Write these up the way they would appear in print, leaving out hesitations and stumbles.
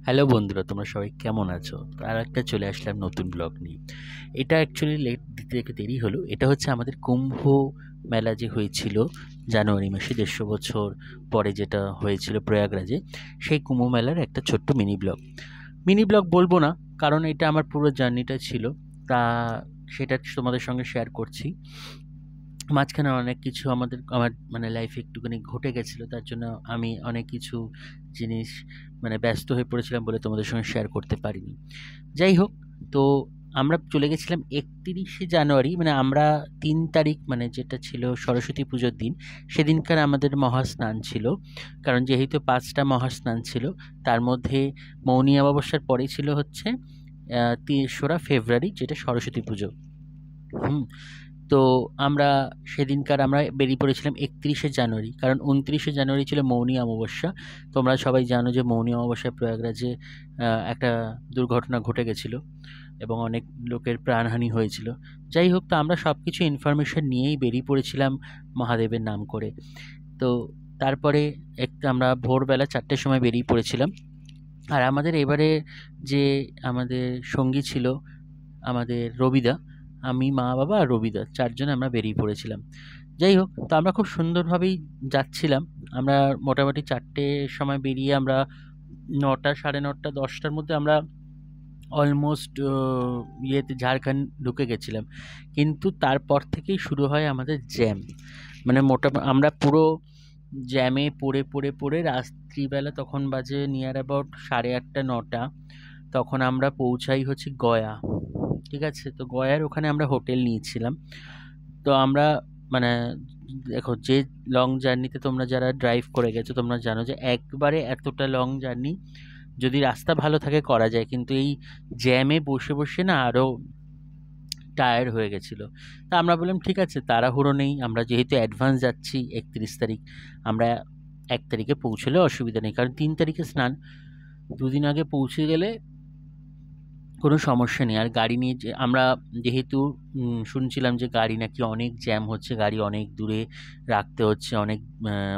Hello বন্ধুরা, তোমরা সবাই কেমন আছো? তো আর একটা চলে আসলাম নতুন ব্লগ নিয়ে। এটা অ্যাকচুয়ালি লেট দিতে একটু দেরি হলো। এটা হচ্ছে আমাদের কুম্ভ মেলা যে হয়েছিল জানুয়ারি মাসে ১৫০ বছর পরে, যেটা হয়েছিল প্রয়াগরাজে, সেই কুম্ভ মেলার একটা ছোট্ট মিনি ব্লগ। মিনি ব্লগ বলবো না, কারণ এটা আমার পুরো জার্নিটা ছিল। তা সেটা তোমাদের সঙ্গে শেয়ার করছি। মাঝখানে অনেক কিছু আমার মানে লাইফে একটুখানি ঘটে গেছিলো, তার জন্য আমি অনেক কিছু জিনিস মানে ব্যস্ত হয়ে পড়েছিলাম বলে তোমাদের সঙ্গে শেয়ার করতে পারিনি। যাই হোক, তো আমরা চলে গেছিলাম ৩১শে জানুয়ারি, মানে আমরা ৩ তারিখ, মানে যেটা ছিল সরস্বতী পুজোর দিন, সেদিনকার আমাদের মহাস্নান ছিল। কারণ যেহেতু ৫টা মহাস্নান ছিল, তার মধ্যে মৌনী অমাবস্যার পরেই ছিল হচ্ছে ৩রা ফেব্রুয়ারি, যেটা সরস্বতী পুজো। হুম। তো আমরা বেরিয়ে পড়েছিলাম ৩১শে জানুয়ারি, কারণ ২৯শে জানুয়ারি ছিল মৌনী অমাবস্যা। তোমরা সবাই জানো যে মৌনী অমাবস্যায় প্রয়াগরাজে একটা দুর্ঘটনা ঘটে গেছিলো এবং অনেক লোকের প্রাণহানি হয়েছিল। যাই হোক, তো আমরা সব কিছু ইনফরমেশন নিয়েই বেরিয়ে পড়েছিলাম মহাদেবের নাম করে। তো তারপরে আমরা ভোরবেলা ৪টের সময় বেরিয়ে পড়েছিলাম। আর আমাদের এবারে যে আমাদের সঙ্গী ছিল আমাদের রবিদা, আমি, মা, বাবা আর রবিদা, ৪ জন আমরা বেরিয়ে পড়েছিলাম। যাই হোক, তো আমরা খুব সুন্দরভাবেই যাচ্ছিলাম। আমরা মোটামুটি ৪টের সময় বেরিয়ে আমরা ৯টা, সাড়ে ৯টা, ১০টার মধ্যে আমরা অলমোস্ট ঝাড়খণ্ড ঢুকে গেছিলাম। কিন্তু তারপর থেকেই শুরু হয় আমাদের জ্যাম। মানে আমরা পুরো জ্যামে পড়ে পড়ে পড়ে রাত্রিবেলা তখন বাজে নিয়ার অ্যাবাউট ৮:৩০, ৯টা। তখন আমরা পৌঁছাই হচ্ছে গয়া। ঠিক আছে? তো গয়ার ওখানে আমরা হোটেল নিয়েছিলাম। তো আমরা মানে দেখো, যে লং জার্নিতে তোমরা যারা ড্রাইভ করে গেছো, তোমরা জানো যে একবারে এতটা লং জার্নি যদি রাস্তা ভালো থাকে করা যায়, কিন্তু এই জ্যামে বসে বসে না আরও টায়ার্ড হয়ে গেছিলো। তা আমরা বললাম ঠিক আছে, তাড়াহুড়ো নেই, আমরা যেহেতু অ্যাডভান্স যাচ্ছি ৩১ তারিখ, আমরা ১ তারিখে পৌঁছলে অসুবিধা নেই, কারণ ৩ তারিখে স্নান, দুদিন আগে পৌঁছে গেলে কোনো সমস্যা নেই। আর গাড়ি নিয়ে আমরা যেহেতু শুনছিলাম যে গাড়ি নাকি অনেক জ্যাম হচ্ছে, গাড়ি অনেক দূরে রাখতে হচ্ছে,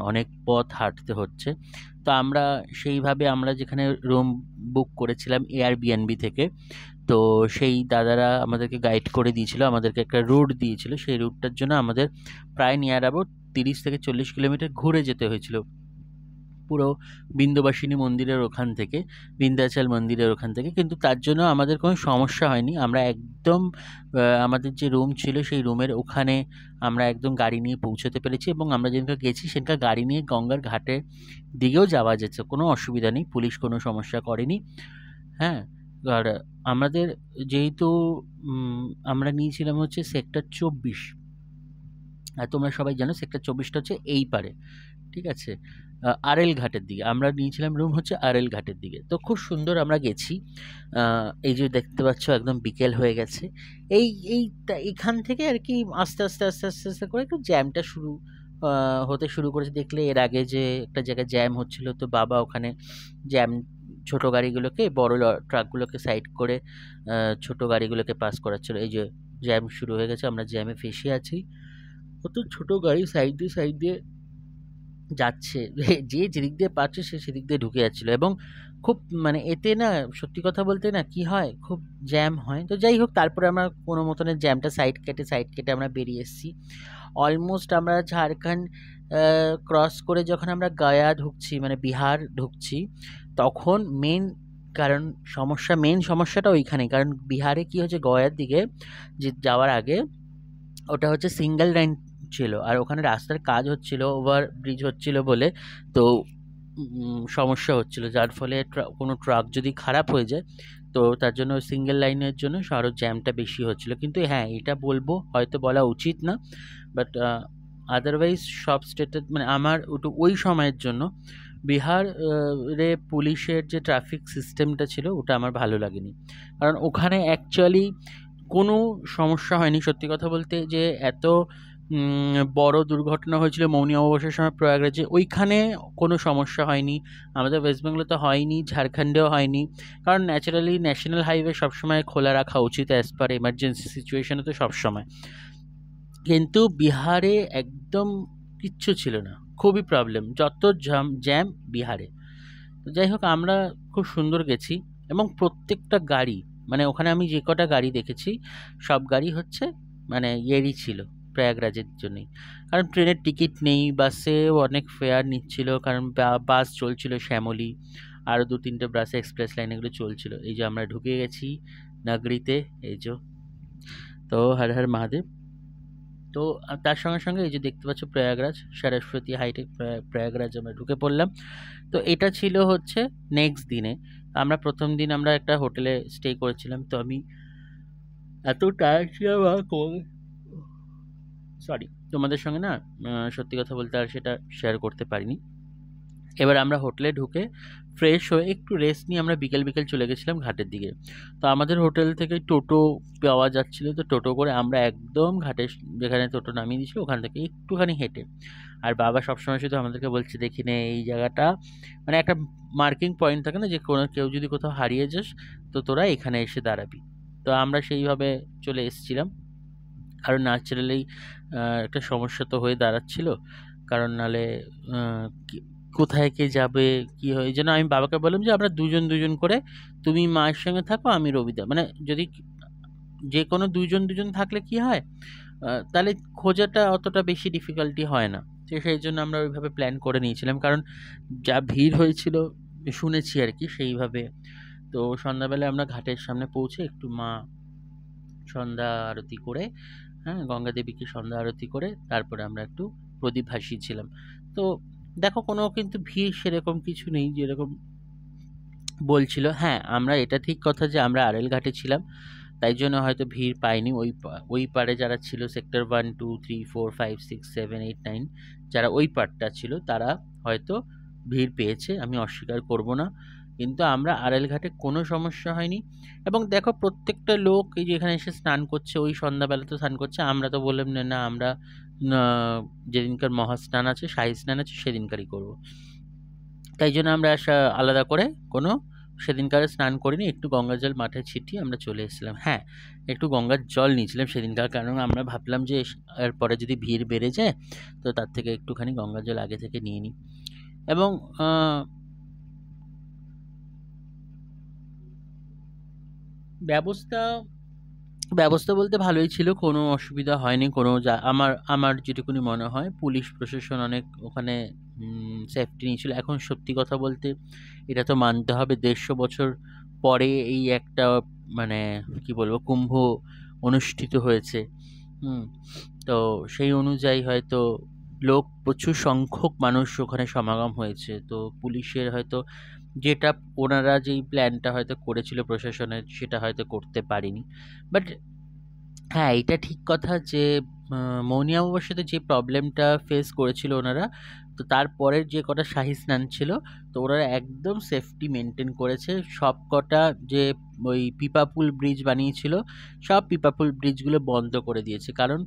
অনেক পথ হাঁটতে হচ্ছে। তো সেইভাবে আমরা যেখানে রুম বুক করেছিলাম এয়ারবিএনবি থেকে, তো সেই দাদারা আমাদেরকে গাইড করে দিয়েছিল, আমাদেরকে একটা রুট দিয়েছিল। সেই রুটটার জন্য আমাদের প্রায় নিয়ার অ্যাবাউট ৩০ থেকে ৪০ কিলোমিটার ঘুরে যেতে হয়েছিল, পুরো বিন্দুবাসিনী মন্দিরের ওখান থেকে, বিন্ধ্যাচল মন্দিরের ওখান থেকে। কিন্তু তার জন্য আমাদের কোনো সমস্যা হয়নি। আমরা একদম আমাদের যে রুম ছিল সেই রুমের ওখানে আমরা একদম গাড়ি নিয়ে পৌঁছতে পেরেছি, এবং আমরা যেদিনকে গেছি সেদিনকার গাড়ি নিয়ে গঙ্গার ঘাটের দিকেও যাওয়া যেত, কোনো অসুবিধা নেই, পুলিশ কোনো সমস্যা করেনি। হ্যাঁ। আর আমাদের যেহেতু আমরা নিয়েছিলাম হচ্ছে সেক্টর ২৪, আর তোমরা সবাই জানো সেক্টর ২৪টা হচ্ছে এই পারে। ঠিক আছে? আরএল ঘাটের দিকে আমরা নিয়েছিলাম রুম, হচ্ছে আরএল ঘাটের দিকে। তো খুব সুন্দর আমরা গেছি। এই যে দেখতে পাচ্ছ একদম বিকেল হয়ে গেছে। এই এইখান থেকে আর কি আস্তে আস্তে আস্তে আস্তে আস্তে করে একটু জ্যামটা হতে শুরু করেছে। দেখলে এর আগে যে একটা জায়গায় জ্যাম হচ্ছিল, তো বাবা ওখানে জ্যাম, ছোট গাড়িগুলোকে বড় ট্রাকগুলোকে সাইড করে ছোট গাড়িগুলোকে পাস করাচ্ছিল। এই যে জ্যাম শুরু হয়ে গেছে, আমরা জ্যামে ফেসে আছি। কত ছোট গাড়ি সাইড দিয়ে সাইড দিয়ে যাচ্ছে, যে যেদিক দিয়ে পাচ্ছে সে সেদিক দিয়ে ঢুকে যাচ্ছিল। এবং খুব মানে এতে না, সত্যি কথা বলতে না, কি হয়, খুব জ্যাম হয়। তো যাই হোক, তারপরে আমরা কোনো মতনে জ্যামটা সাইড কেটে আমরা বেরিয়ে এসেছি। অলমোস্ট আমরা ঝাড়খণ্ড ক্রস করে যখন আমরা গয়া ঢুকছি, মানে বিহার ঢুকছি, তখন কারণ মেন সমস্যাটা ওইখানে। কারণ বিহারে কি হচ্ছে, গয়ার দিকে যে যাওয়ার আগে ওটা হচ্ছে সিঙ্গেল লাইন ছিল, আর ওখানে রাস্তার কাজ হচ্ছিল, ওভার ব্রিজ হচ্ছিল বলে, তো সমস্যা হচ্ছিল, যার ফলে কোনো ট্রাক যদি খারাপ হয়ে যায়, তো তার জন্য সিঙ্গেল লাইনের জন্য আরও জ্যামটা বেশি হচ্ছিল। কিন্তু হ্যাঁ, এটা বলবো, হয়তো বলা উচিত না, বাট আদারওয়াইজ সব স্টেটের মানে আমার ওই সময়ের জন্য বিহার রে পুলিশের যে ট্রাফিক সিস্টেমটা ছিল ওটা আমার ভালো লাগেনি। কারণ ওখানে অ্যাকচুয়ালি কোনো সমস্যা হয়নি, সত্যি কথা বলতে, যে এত বড় দুর্ঘটনা হয়েছিল মৌনী অমাবস্যার সময় প্রয়াগরাজে, ওইখানে কোনো সমস্যা হয়নি। আমাদের ওয়েস্ট বেঙ্গলে তো হয়নি, ঝাড়খণ্ডেও হয়নি, কারণ ন্যাচারালি ন্যাশনাল হাইওয়ে সবসময় খোলা রাখা উচিত অ্যাজ পার এমার্জেন্সি সিচুয়েশনে, তো সবসময়। কিন্তু বিহারে একদম কিচ্ছু ছিল না, খুবই প্রবলেম, যত জ্যাম বিহারে। তো যাই হোক, আমরা খুব সুন্দর গেছি। এবং প্রত্যেকটা গাড়ি, মানে ওখানে আমি যে কটা গাড়ি দেখেছি সব গাড়ি হচ্ছে মানে ইয়েরই ছিল, প্রয়াগরাজের জন্যই। কারণ ট্রেনের টিকিট নেই, বাসেও অনেক ফেয়ার নিচ্ছিল, কারণ বাস চলছিল শ্যামলী, আরও 2-3টে বাসে এক্সপ্রেস লাইন এগুলো চলছিল। এই যে আমরা ঢুকে গেছি নাগরিতে, এই যে। তো হর হর মহাদেব। তো তার সঙ্গে সঙ্গে এই যে দেখতে পাচ্ছ প্রয়াগরাজ, সরস্বতী হাইটেক প্রয়াগরাজ আমরা ঢুকে পড়লাম। তো এটা ছিল হচ্ছে নেক্সট দিনে। আমরা প্রথম দিন আমরা একটা হোটেলে স্টে করেছিলাম। তো আমি এত টায়ার্ড ছিলাম, সরি, তোমাদের সঙ্গে না সত্যি কথা বলতে আর সেটা শেয়ার করতে পারিনি। এবার আমরা হোটেলে ঢুকে ফ্রেশ হয়ে একটু রেস্ট নিয়ে আমরা বিকেল বিকেল চলে গেছিলাম ঘাটের দিকে। তো আমাদের হোটেল থেকে টোটো পাওয়া যাচ্ছিলো, তো টোটো করে আমরা একদম ঘাটের যেখানে টোটো নামিয়ে দিয়েছিল ওখান থেকে একটুখানি হেঁটে। আর বাবা সবসময় শুধু আমাদেরকে বলছে, দেখি নে এই জায়গাটা, মানে একটা মার্কিং পয়েন্ট থাকে না, যে কোনো কেউ যদি কোথাও হারিয়ে যাস তো তোরা এখানে এসে দাঁড়াবি। তো আমরা সেইভাবে চলে এসেছিলাম। কারণ ন্যাচারালি একটা সমস্যা তো হয়ে দাঁড়াচ্ছিল, কারণ নাহলে কোথায় কে যাবে কি হয়, এই জন্য আমি বাবাকে বললাম যে আমরা দুজন দুজন করে, তুমি মায়ের সঙ্গে থাকো, আমি রবিদা, মানে যদি যে কোনো দুজন দুজন থাকলে কি হয়, তাহলে খোঁজাটা অতটা বেশি ডিফিকাল্টি হয় না। তো সেই জন্য আমরা ওইভাবে প্ল্যান করে নিয়েছিলাম, কারণ যা ভিড় হয়েছিল শুনেছি আর কি সেইভাবে। তো সন্ধ্যাবেলায় আমরা ঘাটের সামনে পৌঁছে একটু মা সন্ধ্যা আরতি করে, হ্যাঁ, গঙ্গা দেবীকে সন্ধ্যা আরতি করে তারপরে আমরা একটু প্রদীপ ভাসিয়েছিলাম। তো দেখো কোনো কিন্তু ভিড় সেরকম কিছু নেই যেরকম বলছিল। হ্যাঁ, আমরা এটা ঠিক কথা যে আমরা আড়েল ঘাটে ছিলাম, তাই জন্য হয়তো ভিড় পাইনি। ওই পারে যারা ছিল সেক্টর 1, 2, 3, 4, 5, 6, 7, 8, 9, যারা ওই পারটা ছিল তারা হয়তো ভিড় পেয়েছে, আমি অস্বীকার করব না। কিন্তু আমরা আড়েল ঘাটে কোনো সমস্যা হয়নি। এবং দেখো প্রত্যেকটা লোক এই যে এখানে এসে স্নান করছে, ওই সন্ধ্যাবেলা তো স্নান করছে। আমরা তো বললাম না, না আমরা যেদিনকার মহাস্নান আছে, শাহী স্নান আছে, সেদিনকারই করব। তাই জন্য আমরা আলাদা করে কোনো সেদিনকার স্নান করিনি, একটু গঙ্গার জল মাঠে ছিটিয়ে আমরা চলে এসেছিলাম। হ্যাঁ, একটু গঙ্গার জল নিয়েছিলাম সেদিনকার, কারণ আমরা ভাবলাম যে এরপরে যদি ভিড় বেড়ে যায় তো তার থেকে একটুখানি গঙ্গার জল আগে থেকে নিয়ে নিই। এবং ব্যবস্থা ব্যবস্থা বলতে ভালোই ছিল, কোনো অসুবিধা হয়নি। কোনো আমার আমার যেটুকুনি মনে হয় পুলিশ প্রশাসন অনেক ওখানে সেফটি নিয়েছিল। এখন সত্যি কথা বলতে এটা তো মানতে হবে, 150 বছর পরে এই একটা মানে কি বলবো কুম্ভ অনুষ্ঠিত হয়েছে। হুম, তো সেই অনুযায়ী হয়তো লোক, প্রচুর সংখ্যক মানুষ ওখানে সমাগম হয়েছে। তো পুলিশের হয়তো যেটা ওনারা যেই প্ল্যানটা হয়তো করেছিল প্রশাসনের, সেটা হয়তো করতে পারেনি। বাট হ্যাঁ, এটা ঠিক কথা যে মৌনী অমাবস্যাতে যে প্রবলেমটা ফেস করেছিল ওনারা, তো তারপরের যে কটা শাহী স্নান ছিল, তো ওনারা একদম সেফটি মেনটেন করেছে। সব কটা যে ওই পিপাপুল ব্রিজ বানিয়েছিল, সব পিপাপুল ব্রিজগুলো বন্ধ করে দিয়েছে। কারণ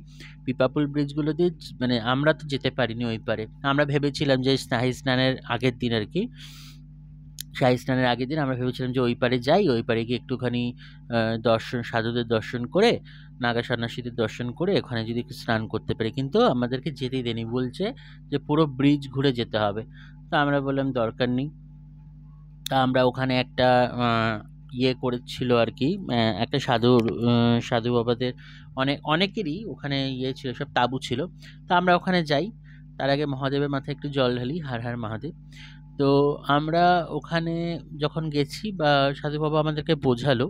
পিপাপুল ব্রিজগুলো দিয়ে মানে আমরা তো যেতে পারিনি ওই পারে। আমরা ভেবেছিলাম যে শাহী স্নানের আগের দিন আর কি, শাহী স্নানের আগের দিন আমরা ভেবেছিলাম যে ওই পারে যাই, ওই পারে গিয়ে একটুখানি দর্শন, সাধুদের দর্শন করে, নাগা সন্ন্যাসীদের দর্শন করে ওখানে যদি একটু স্নান করতে পারি। কিন্তু আমাদেরকে যেতেই দেয়নি, বলছে যে পুরো ব্রিজ ঘুরে যেতে হবে। তো আমরা বললাম দরকার নেই। তা আমরা ওখানে একটা ইয়ে করেছিল আর কি, একটা সাধু বাবাদের অনেকেরই ওখানে ইয়ে ছিল, সব তাঁবু ছিল। তো আমরা ওখানে যাই, তার আগে মহাদেবের মাথায় একটু জল ঢালি, হর হর মহাদেব। তো আমরা ওখানে যখন গেছি বা সাধু বাবা আমাদেরকে বোঝালো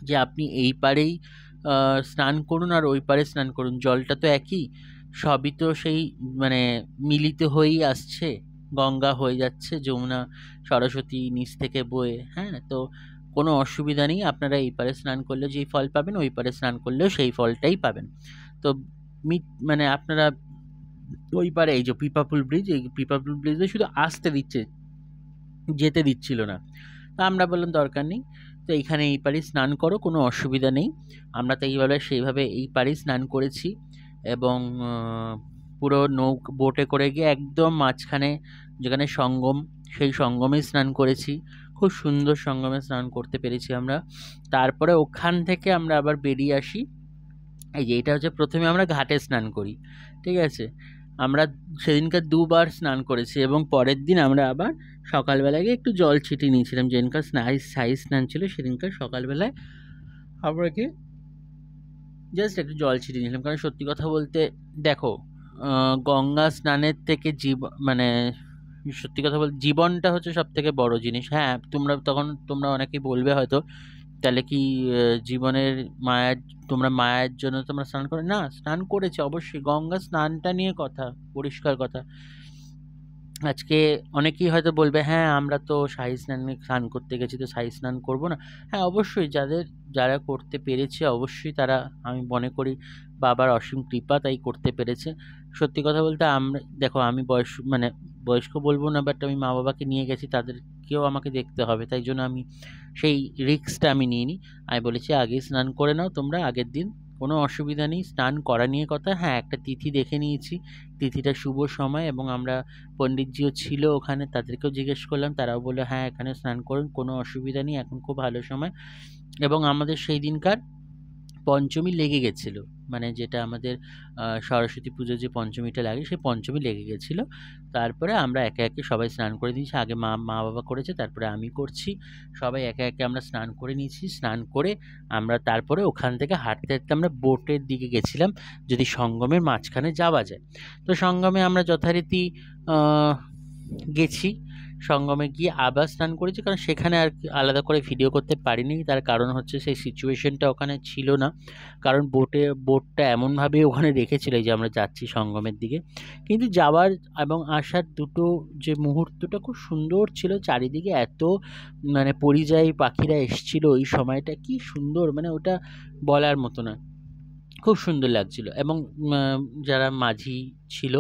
যে আপনি এই পারেই স্নান করুন আর ওই পারে স্নান করুন, জলটা তো একই, সবই তো সেই মানে মিলিত হয়েই আসছে, গঙ্গা হয়ে যাচ্ছে, যমুনা সরস্বতী নিচ থেকে বয়ে। হ্যাঁ, তো কোনো অসুবিধা নেই, আপনারা এই পারে স্নান করলে যেই ফল পাবেন ওই পারে স্নান করলেও সেই ফলটাই পাবেন। তো মানে আপনারা ওই পারে, এই যে পিপাপুল ব্রিজ, এই পিপাপুল ব্রিজে শুধু আসতে দিচ্ছে, যেতে দিচ্ছিল না। তা আমরা বললাম দরকার নেই, তো এইখানে এই পারেই স্নান করো, কোনো অসুবিধা নেই। আমরা তো এইভাবে সেইভাবে এই পারেই স্নান করেছি। এবং পুরো বোটে করে গিয়ে একদম মাঝখানে যেখানে সঙ্গম, সেই সঙ্গমে স্নান করেছি। খুব সুন্দর সঙ্গমে স্নান করতে পেরেছি আমরা। তারপরে ওখান থেকে আমরা আবার বেরিয়ে আসি। এই যে এটা হচ্ছে প্রথমে আমরা ঘাটে স্নান করি, ঠিক আছে। আমরা সেদিনকার 2 বার স্নান করেছি এবং পরের দিন আমরা আবার সকালবেলায় গিয়ে একটু জল ছিটিয়ে নিয়েছিলাম। যেদিনকার সাই স্নান ছিল সেদিনকার সকালবেলায় আমরা গিয়ে জাস্ট একটু জল ছিটিয়ে নিয়েছিলাম। কারণ সত্যি কথা বলতে দেখো, গঙ্গা স্নানের থেকে মানে সত্যি কথা বলতে জীবনটা হচ্ছে সবথেকে বড় জিনিস। হ্যাঁ, তোমরা অনেকেই বলবে হয়তো, তাহলে কি জীবনের মায়ার তোমরা মায়ের জন্য তোমরা স্নান করে না? স্নান করেছে অবশ্যই, গঙ্গা স্নানটা নিয়ে কথা, পরিষ্কার কথা। আজকে অনেকেই হয়তো বলবে, হ্যাঁ আমরা তো শাহী স্নানে স্নান করতে গেছি, তো শাহী স্নান করবো না? হ্যাঁ অবশ্যই, যারা করতে পেরেছে অবশ্যই তারা, আমি মনে করি বাবার অসীম কৃপা, তাই করতে পেরেছে। সত্যি কথা বলতে দেখো, আমি বয়স্ক বলবো না, বাট আমি মা বাবাকে নিয়ে গেছি, তাদেরকেও আমাকে দেখতে হবে, তাই জন্য আমি সেই রিস্কটা আমি নিইনি। আমি বলেছি আগেই স্নান করে নাও তোমরা, আগের দিন কোনো অসুবিধা নেই। স্নান করা নিয়ে কথা, হ্যাঁ একটা তিথি দেখে নিয়েছি, তিথিটা শুভ সময়, এবং আমরা পণ্ডিতজিও ছিল ওখানে, তাদেরকেও জিজ্ঞেস করলাম, তারাও বললো হ্যাঁ এখানে স্নান করুন, কোনো অসুবিধা নেই, এখন খুব ভালো সময়। এবং আমাদের সেই দিনকার পঞ্চমী লেগে গেছিলো, মানে যেটা আমাদের সরস্বতী পুজো যে পঞ্চমীটা লাগে, সেই পঞ্চমী লেগে গেছিলো। তারপরে আমরা একে একে সবাই স্নান করে দিয়েছি, আগে মা বাবা করেছে, তারপরে আমি করছি, সবাই একে একে আমরা স্নান করে নিয়েছি। স্নান করে আমরা তারপরে ওখান থেকে হাঁটতে হাঁটতে আমরা বোটের দিকে গেছিলাম, যদি সঙ্গমের মাঝখানে যাওয়া যায়। তো সঙ্গমে আমরা যথারীতি গেছি, সঙ্গমে গিয়ে আবার স্নান করেছি, কারণ সেখানে আর আলাদা করে ভিডিও করতে পারিনি। তার কারণ হচ্ছে সেই সিচুয়েশনটা ওখানে ছিল না, কারণ বোটটা এমনভাবে ওখানে রেখেছিল যে আমরা যাচ্ছি সঙ্গমের দিকে। কিন্তু যাওয়ার এবং আসার দুটো যে মুহূর্তটা খুব সুন্দর ছিল, চারিদিকে এত মানে পরিযায়ী পাখিরা এসছিল ওই সময়টা, কি সুন্দর, মানে ওটা বলার মতো না, খুব সুন্দর লাগছিল। এবং যারা মাঝি ছিল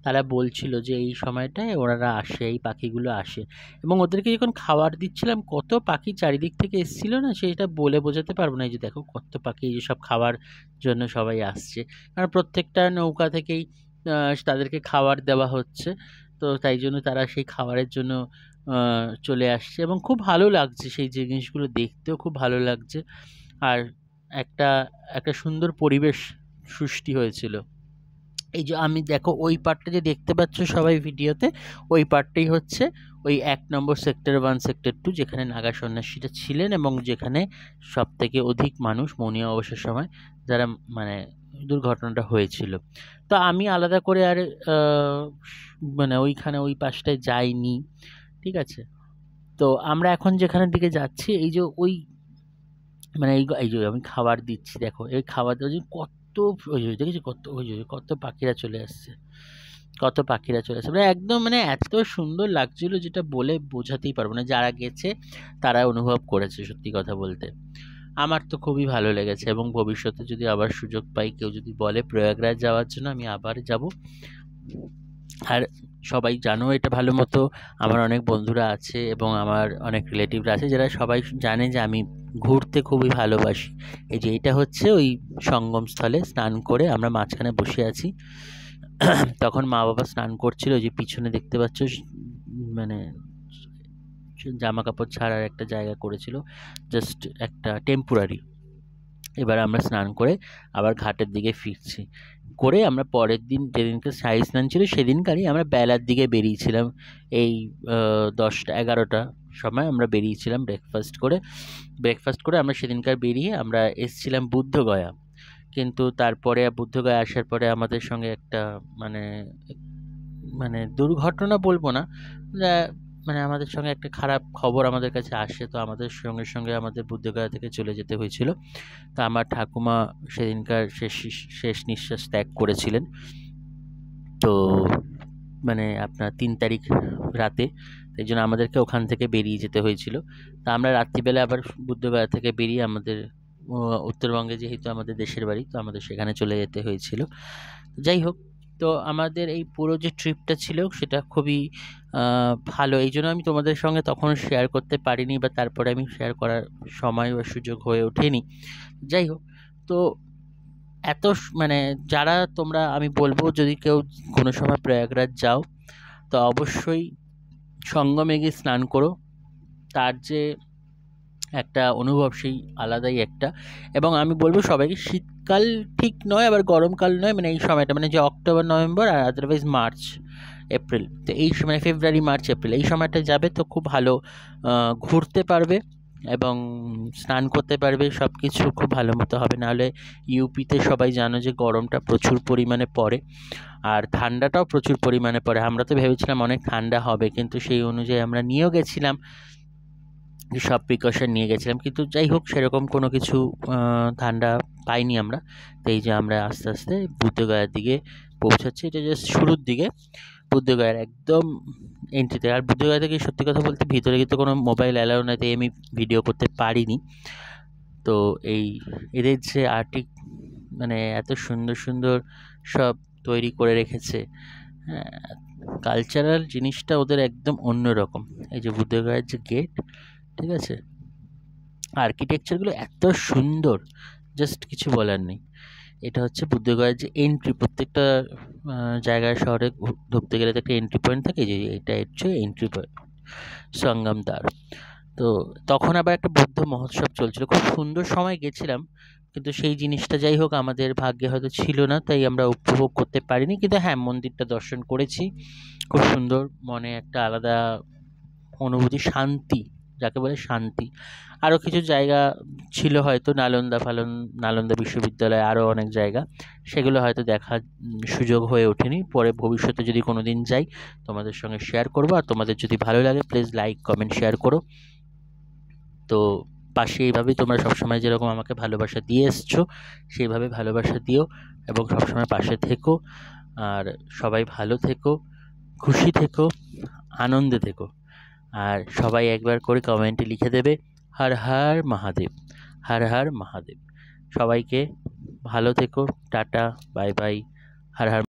তারা বলছিল যে এই সময়টায় ওনারা আসে, এই পাখিগুলো আসে। এবং ওদেরকে যখন খাবার দিচ্ছিলাম, কত পাখি চারিদিক থেকে এসেছিল না, সেটা বলে বোঝাতে পারবো না। এই যে দেখো কত পাখি, এই যে সব খাবার জন্য সবাই আসছে, কারণ প্রত্যেকটা নৌকা থেকেই তাদেরকে খাবার দেওয়া হচ্ছে, তো তাই জন্য তারা সেই খাবারের জন্য চলে আসছে। এবং খুব ভালো লাগছে সেই জিনিসগুলো দেখতেও, খুব ভালো লাগছে। আর একটা একটা সুন্দর পরিবেশ সৃষ্টি হয়েছিল। এই যে আমি দেখো ওই পার্টটা যে দেখতে পাচ্ছ সবাই ভিডিওতে, ওই পার্টটাই হচ্ছে ওই 1 নম্বর সেক্টর 1 সেক্টর 2, যেখানে নাগা সন্ন্যাসীরা ছিলেন এবং যেখানে সব থেকে অধিক মানুষ মৌনী অবসর সময় যারা মানে দুর্ঘটনাটা হয়েছিল। তো আমি আলাদা করে আর মানে ওইখানে ওই পাশটায় যাইনি, ঠিক আছে। তো আমরা এখন যেখানের দিকে যাচ্ছি, এই যে ওই মানে এই যে আমি খাবার দিচ্ছি, দেখো এই খাবার দেওয়ার জন্য কত, ওই যে দেখেছি কত, ওই যে কত পাখিরা চলে আসছে, কত পাখিরা চলে আসছে, মানে একদম মানে এত সুন্দর লাগছিল, যেটা বলে বোঝাতেই পারবো না। যারা গেছে তারা অনুভব করেছে, সত্যি কথা বলতে আমার তো খুবই ভালো লেগেছে। এবং ভবিষ্যতে যদি আবার সুযোগ পাই, কেউ যদি বলে প্রয়াগরাজ যাওয়ার জন্য, আমি আবার যাব। আর সবাই জানো এটা ভালো মতো, আমার অনেক বন্ধুরা আছে এবং আমার অনেক রিলেটিভরা আছে, যারা সবাই জানে যে আমি ঘুরতে খুবই ভালোবাসি। এই যে এটা হচ্ছে ওই সঙ্গমস্থলে, স্নান করে আমরা মাঝখানে বসে আছি। তখন মা বাবা স্নান করছিল, যে পিছনে দেখতে পাচ্ছ, মানে জামা কাপড় ছাড়ার একটা জায়গা করেছিল, জাস্ট একটা টেম্পোরারি। এবার আমরা স্নান করে আবার ঘাটের দিকে ফিরছি, করে আমরা পরের দিন যেদিনকে শাহী স্নান ছিল সেদিনকারই আমরা বেলার দিকে বেরিয়েছিলাম। এই 10টা 11টা সময় আমরা বেরিয়েছিলাম ব্রেকফাস্ট করে আমরা সেদিনকার বেরিয়ে আমরা এসেছিলাম বুদ্ধগয়া। কিন্তু তারপরে বুদ্ধগয়া আসার পরে আমাদের সঙ্গে একটা মানে মানে দুর্ঘটনা বলবো না, মানে আমাদের সঙ্গে একটা খারাপ খবর আমাদের কাছে আসে, তো আমাদের সঙ্গে সঙ্গে আমাদের বুদ্ধগয়া থেকে চলে যেতে হয়েছিল। তা আমার ঠাকুমা সেদিনকার শেষ নিঃশ্বাস ত্যাগ করেছিলেন, তো মানে আপনার 3 তারিখ রাতে, তাই জন্য আমাদেরকে ওখান থেকে বেরিয়ে যেতে হয়েছিল। তা আমরা রাত্রিবেলা আবার বুদ্ধগয়া থেকে বেরিয়ে আমাদের উত্তরবঙ্গে, যেহেতু আমাদের দেশের বাড়ি, তো আমাদের সেখানে চলে যেতে হয়েছিল। যাই হোক, তো আমাদের এই পুরো যে ট্রিপটা ছিল সেটা খুবই ভালো, এই জন্য আমি তোমাদের সঙ্গে তখন শেয়ার করতে পারিনি, বা তারপরে আমি শেয়ার করার সময় বা সুযোগ হয়ে ওঠেনি। যাই হোক, তো এত মানে যারা তোমরা, আমি বলবো যদি কেউ কোনো সময় প্রয়াগরাজ যাও, তো অবশ্যই সঙ্গমে গিয়ে স্নান করো, তার যে একটা অনুভব সেই আলাদাই একটা। এবং আমি বলবো সবাইকে শীতকাল ঠিক নয়, আবার গরমকাল নয়, মানে এই সময়টা, মানে যে অক্টোবর নভেম্বর আর আদারওয়াইজ মার্চ এপ্রিল, তো এই সময় ফেব্রুয়ারি মার্চ এপ্রিল এই সময়টা যাবে তো খুব ভালো ঘুরতে পারবে এবং স্নান করতে পারবে, সব কিছু খুব ভালো মতো হবে। নাহলে ইউপিতে সবাই জানো যে গরমটা প্রচুর পরিমাণে পড়ে আর ঠান্ডাটাও প্রচুর পরিমাণে পড়ে। আমরা তো ভেবেছিলাম অনেক ঠান্ডা হবে, কিন্তু সেই অনুযায়ী আমরা নিয়েও গেছিলাম, সব প্রিকশন নিয়ে গেছিলাম, কিন্তু যাই হোক সেরকম কোনো কিছু ঠান্ডা পাইনি আমরা। তো এই যে আমরা আস্তে আস্তে বুদ্ধগয়ার দিকে পৌঁছাচ্ছি, এটা জাস্ট শুরুর দিকে, বুদ্ধগয়ার একদম এন্ট্রিতে। আর বুদ্ধগয়া থেকে সত্যি কথা বলতে ভিতরে কিন্তু কোনো মোবাইল অ্যালাউ নাই, তাই আমি ভিডিও করতে পারিনি। তো এই এদের যে মানে এত সুন্দর সুন্দর সব তৈরি করে রেখেছে, হ্যাঁ, কালচারাল জিনিসটা ওদের একদম অন্যরকম। এই যে বুদ্ধগয়ার যে গেট, ঠিক আছে, আর্কিটেকচারগুলো এত সুন্দর, জাস্ট কিছু বলার নেই। এটা হচ্ছে বুদ্ধগয়ার যে এন্ট্রি, প্রত্যেকটা জায়গায় শহরে ঢুকতে গেলে তো একটা এন্ট্রি পয়েন্ট থাকে, যে এটা হচ্ছে এন্ট্রি পয়েন্ট, সঙ্গম দ্বার। তো তখন আবার একটা বুদ্ধ মহোৎসব চলছিল, খুব সুন্দর সময় গেছিলাম, কিন্তু সেই জিনিসটা যাই হোক আমাদের ভাগ্যে হয়তো ছিল না, তাই আমরা উপভোগ করতে পারিনি। কিন্তু হ্যাঁ, মন্দিরটা দর্শন করেছি, খুব সুন্দর, মনে একটা আলাদা অনুভূতি, শান্তি, যাকে বলে শান্তি। আরও কিছু জায়গা ছিল হয়তো, নালন্দা বিশ্ববিদ্যালয়ে আরও অনেক জায়গা, সেগুলো হয়তো দেখার সুযোগ হয়ে ওঠেনি। পরে ভবিষ্যতে যদি কোনো দিন যাই তোমাদের সঙ্গে শেয়ার করবো। আর তোমাদের যদি ভালো লাগে প্লিজ লাইক কমেন্ট শেয়ার করো। তো পাশে এইভাবেই তোমরা সবসময় যেরকম আমাকে ভালোবাসা দিয়ে এসছো, সেইভাবে ভালোবাসা দিও এবং সবসময় পাশে থেকো। আর সবাই ভালো থেকো, খুশি থেকো, আনন্দে থেকো। আর সবাই একবার করে কমেন্টে লিখে দেবে হর হর মহাদেব, হর হর মহাদেব। সবাইকে ভালো থেকো, tata, bye bye, Har Har.